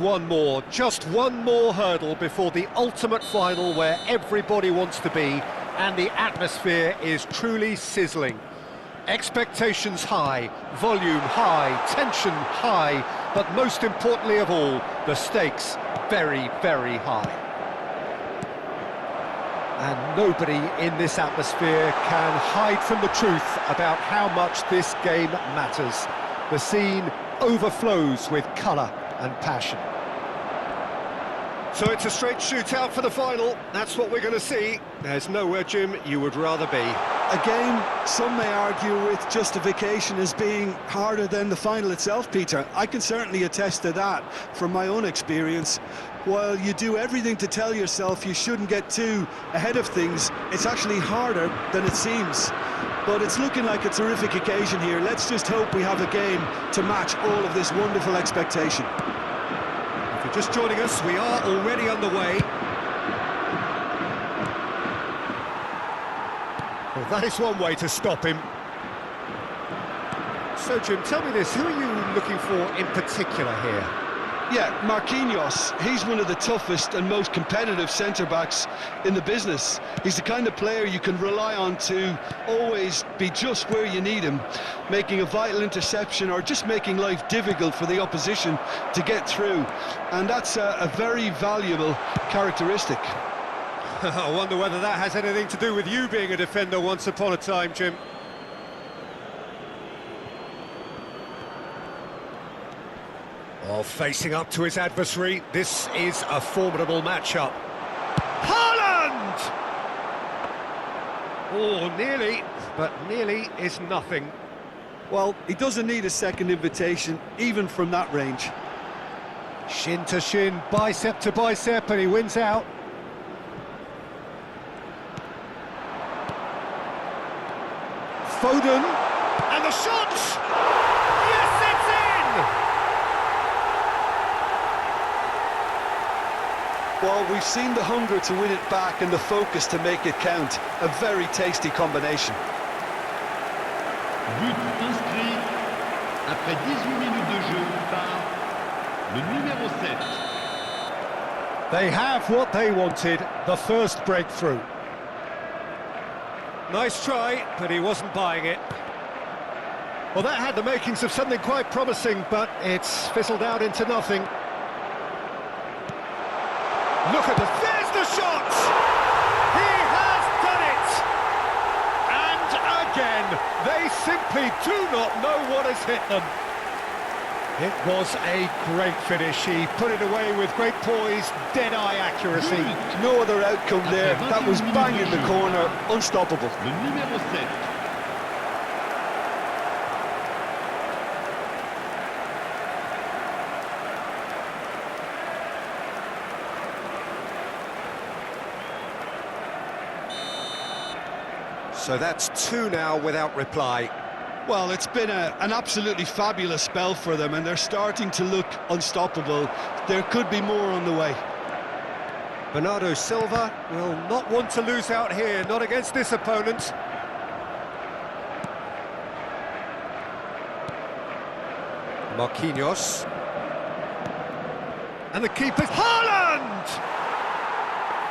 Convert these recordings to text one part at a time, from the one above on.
One more, just one more hurdle before the ultimate final where everybody wants to be and the atmosphere is truly sizzling. Expectations high, volume high, tension high, but most importantly of all, the stakes very, very high. And nobody in this atmosphere can hide from the truth about how much this game matters. The scene overflows with colour and passion. So it's a straight shootout for the final. That's what we're going to see. There's nowhere, Jim, you would rather be. A game some may argue with justification as being harder than the final itself, Peter. I can certainly attest to that from my own experience. While you do everything to tell yourself you shouldn't get too ahead of things, it's actually harder than it seems. But it's looking like a terrific occasion here. Let's just hope we have a game to match all of this wonderful expectation. If you're just joining us, we are already underway. Well, that is one way to stop him. So, Jim, tell me this, who are you looking for in particular here? Yeah, Marquinhos, he's one of the toughest and most competitive centre-backs in the business. He's the kind of player you can rely on to always be just where you need him, making a vital interception or just making life difficult for the opposition to get through. And that's a very valuable characteristic. I wonder whether that has anything to do with you being a defender once upon a time, Jim. Oh, facing up to his adversary, this is a formidable matchup. Haaland! Oh, nearly, but nearly is nothing. Well, he doesn't need a second invitation, even from that range. Shin to shin, bicep to bicep, and he wins out. Foden, and the shot! Yes, it's in! Well, we've seen the hunger to win it back and the focus to make it count. A very tasty combination. But inscrit après 18 minutes de jeu par le numéro 7. They have what they wanted, the first breakthrough. Nice try, but he wasn't buying it. Well, that had the makings of something quite promising, but it's fizzled out into nothing. Look at there's the shot! He has done it! And again, they simply do not know what has hit them. It was a great finish. He put it away with great poise, dead-eye accuracy. No other outcome there. That was bang in the corner, unstoppable. Le numéro 7. So that's two now without reply. Well, it's been an absolutely fabulous spell for them, and they're starting to look unstoppable. There could be more on the way. Bernardo Silva will not want to lose out here, not against this opponent. Marquinhos. And the keeper's Haaland!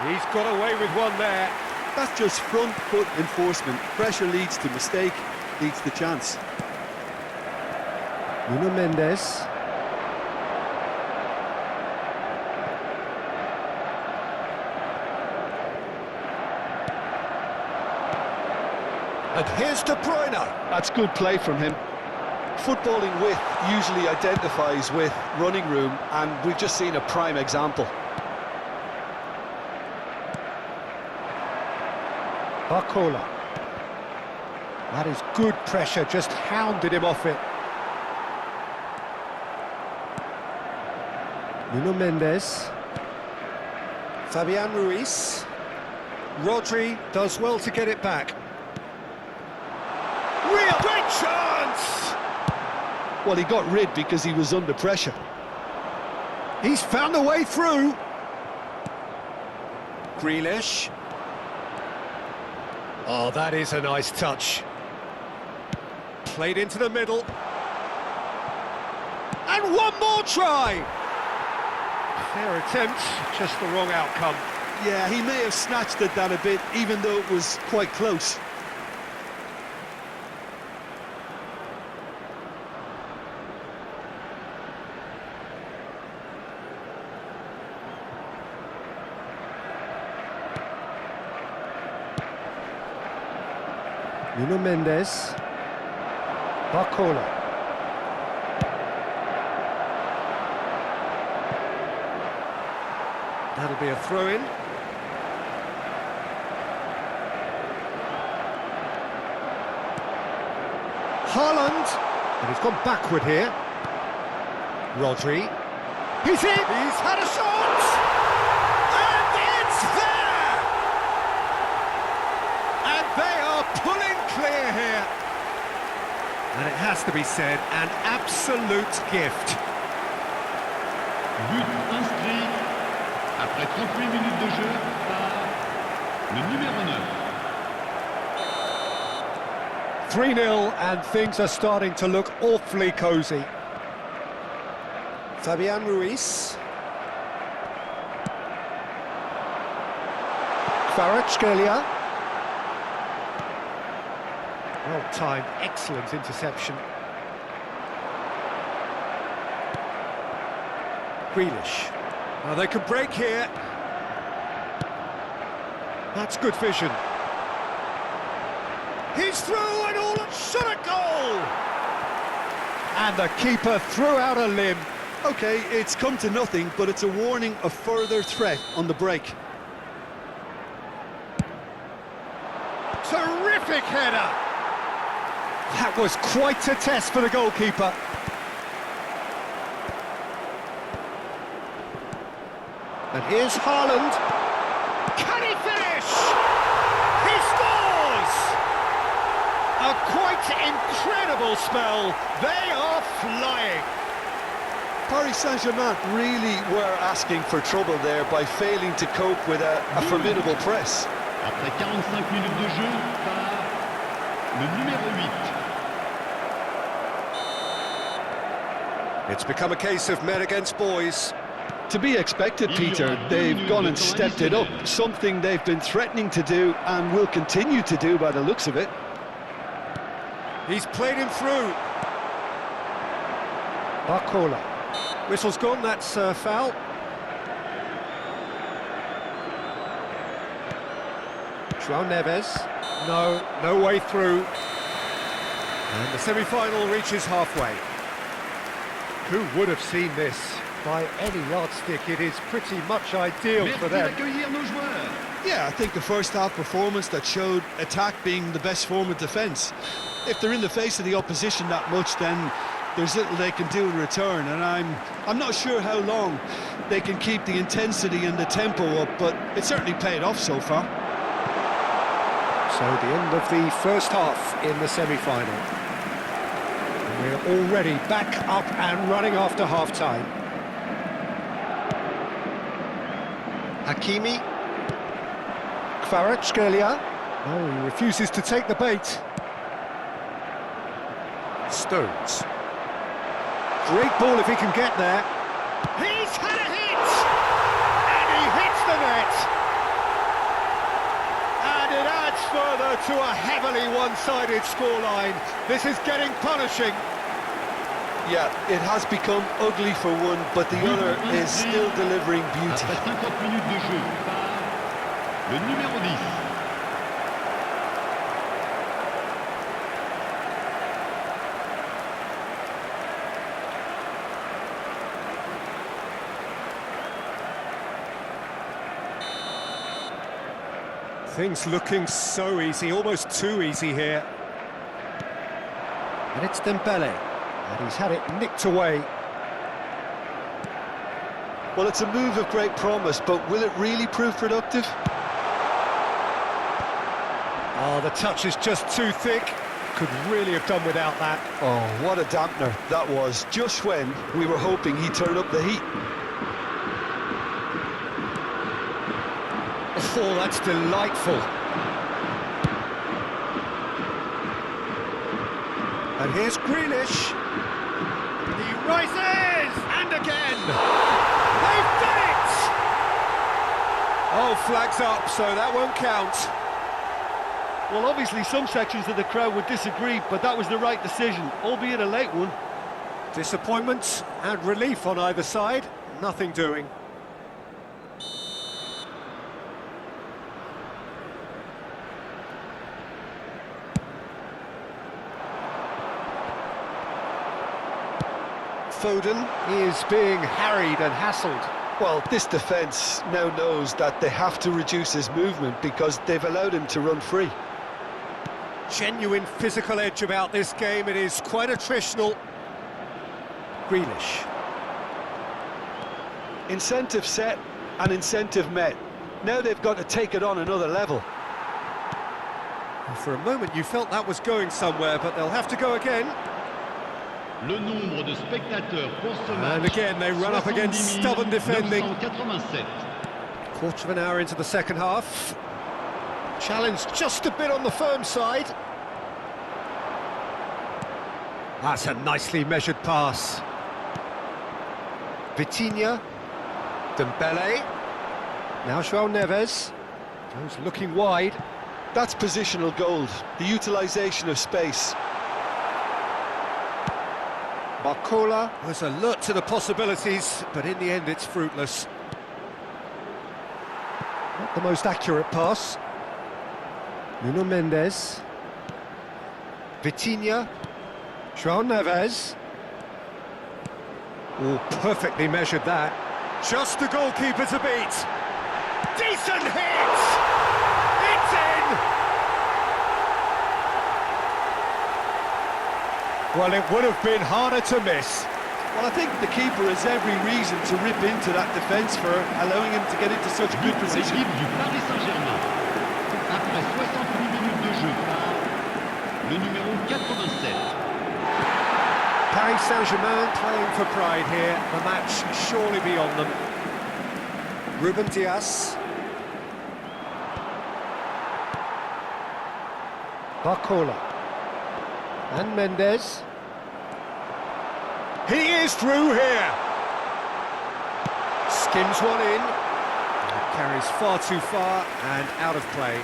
He's got away with one there. That's just front foot enforcement. Pressure leads to mistake, leads to chance. Nuno Mendes. And here's De Bruyne. That's good play from him. Footballing width usually identifies with running room, and we've just seen a prime example. Barcola. That is good pressure, just hounded him off it. Nuno Mendes. Fabian Ruiz. Rodri does well to get it back. Real great chance! Well, he got rid because he was under pressure. He's found a way through. Grealish. Oh, that is a nice touch. Played into the middle. And one more try! Fair attempt, just the wrong outcome. Yeah, he may have snatched at that a bit, even though it was quite close. Nuno Mendes. Barcola. That'll be a throw-in. Haaland. And he's gone backward here. Rodri. He's in! He's had a shot! And it's there! And they are pulling clear here. And it has to be said, an absolute gift. But inscrit après 38 minutes de jeu par le numéro 9. 3-0 and things are starting to look awfully cosy. Fabian Ruiz. Kvaratskhelia. Well-timed, excellent interception. Grealish. Now they can break here. That's good vision. He's through and all shot a goal! And the keeper threw out a limb. Okay, it's come to nothing, but it's a warning of further threat on the break. Terrific header! That was quite a test for the goalkeeper. And here's Haaland. Can he finish? He scores! A quite incredible spell. They are flying. Paris Saint-Germain really were asking for trouble there by failing to cope with a formidable press. Après 45 minutes de jeu par le numéro 8. It's become a case of men against boys. To be expected, Peter. They've gone and stepped it up, something they've been threatening to do and will continue to do by the looks of it. He's played him through. Barcola. Whistle's gone, that's foul. João Neves. No way through. And the semi-final reaches halfway. Who would have seen this? By any yardstick, it is pretty much ideal for them. Yeah, I think the first half performance that showed attack being the best form of defence. If they're in the face of the opposition that much, then there's little they can do in return, and I'm not sure how long they can keep the intensity and the tempo up, but it certainly paid off so far. So the end of the first half in the semi-final. We're already back up and running after half-time. Hakimi. Kvaratskhelia. Oh, he refuses to take the bait. Stones. Great ball if he can get there. He's had a hit! And he hits the net! And it adds further to a heavily one-sided scoreline. This is getting punishing. Yeah, it has become ugly for one, but the other is still delivering beauty. Après 50 minutes de jeu par le numéro 10. Things looking so easy, almost too easy here. And it's Dembele. And he's had it nicked away. Well, it's a move of great promise, but will it really prove productive? Oh, the touch is just too thick. Could really have done without that. Oh, what a dampener that was, just when we were hoping he'd turn up the heat. Oh, that's delightful. And here's Grealish. He rises! And again! They've done flag's up, so that won't count. Well, obviously some sections of the crowd would disagree, but that was the right decision, albeit a late one. Disappointment and relief on either side, nothing doing. Foden. He is being harried and hassled. Well, this defence now knows that they have to reduce his movement because they've allowed him to run free. Genuine physical edge about this game, it is quite attritional. Grealish. Incentive set and incentive met. Now they've got to take it on another level. For a moment you felt that was going somewhere, but they'll have to go again. Le nombre de spectateurs pour ce match. And again they run up against stubborn defending. 987. Quarter of an hour into the second half. Challenge just a bit on the firm side. That's a nicely measured pass. Vitinha. Dembele. Now João Neves. Goes looking wide. That's positional gold, the utilisation of space. Barcola was alert to the possibilities, but in the end it's fruitless. Not the most accurate pass. Nuno Mendes. Vitinha. João Neves. Oh, perfectly measured that. Just the goalkeeper to beat. Decent hit! It's in! Well, it would have been harder to miss. Well, I think the keeper has every reason to rip into that defence for allowing him to get into such good position. L'équipe du Paris Saint-Germain. Après 68 minutes de jeu par le numéro 87. Paris Saint-Germain playing for pride here. The match surely beyond them. Ruben Dias. Barcola. And Mendes. He is through here. Skims one in. It carries far too far and out of play.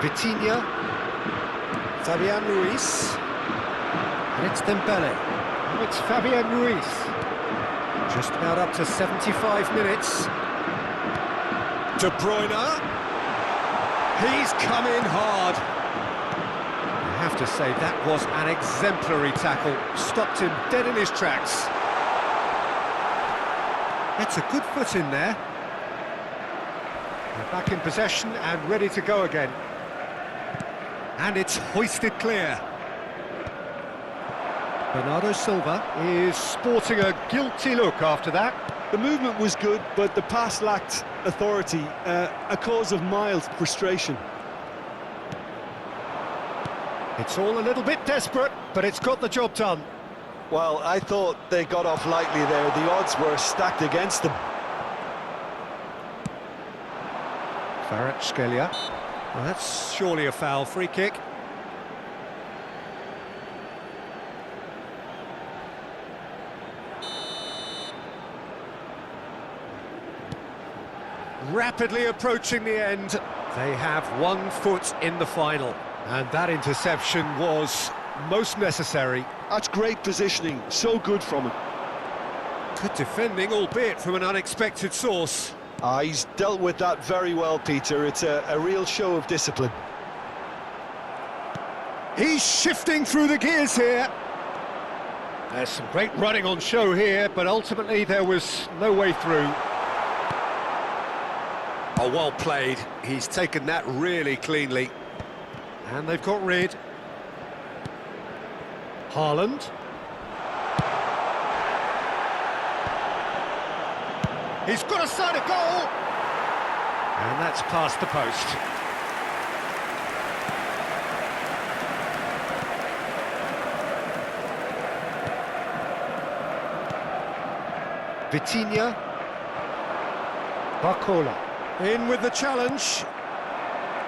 Vitinha. Fabian Ruiz. And it's Dembele. And it's Fabian Ruiz. Just about up to 75 minutes. De Bruyne. He's come in hard. I have to say, that was an exemplary tackle. Stopped him dead in his tracks. That's a good foot in there. They're back in possession and ready to go again. And it's hoisted clear. Bernardo Silva is sporting a guilty look after that. The movement was good, but the pass lacked authority, a cause of mild frustration. It's all a little bit desperate, but it's got the job done. Well, I thought they got off lightly there. The odds were stacked against them. Kvaratskhelia. Well, that's surely a foul. Free kick. Rapidly approaching the end. They have 1 foot in the final. And that interception was most necessary. That's great positioning, so good from him. Good defending, albeit from an unexpected source. He's dealt with that very well, Peter. It's a real show of discipline. He's shifting through the gears here. There's some great running on show here, but ultimately there was no way through. Oh, well played. He's taken that really cleanly. And they've got rid. Haaland. He's got a side of goal. And that's past the post. Vitinha. Barcola. In with the challenge.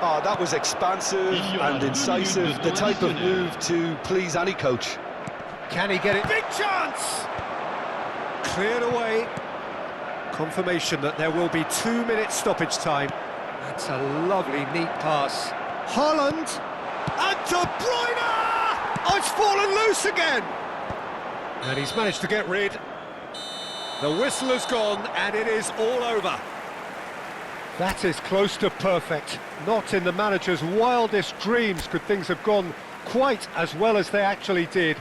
Oh, that was expansive and incisive, the type of move to please any coach. Can he get it? Big chance! Cleared away. Confirmation that there will be 2 minutes stoppage time. That's a lovely, neat pass. Haaland! And De Bruyne! Oh, it's fallen loose again! And he's managed to get rid. The whistle has gone, and it is all over. That is close to perfect. Not in the manager's wildest dreams could things have gone quite as well as they actually did.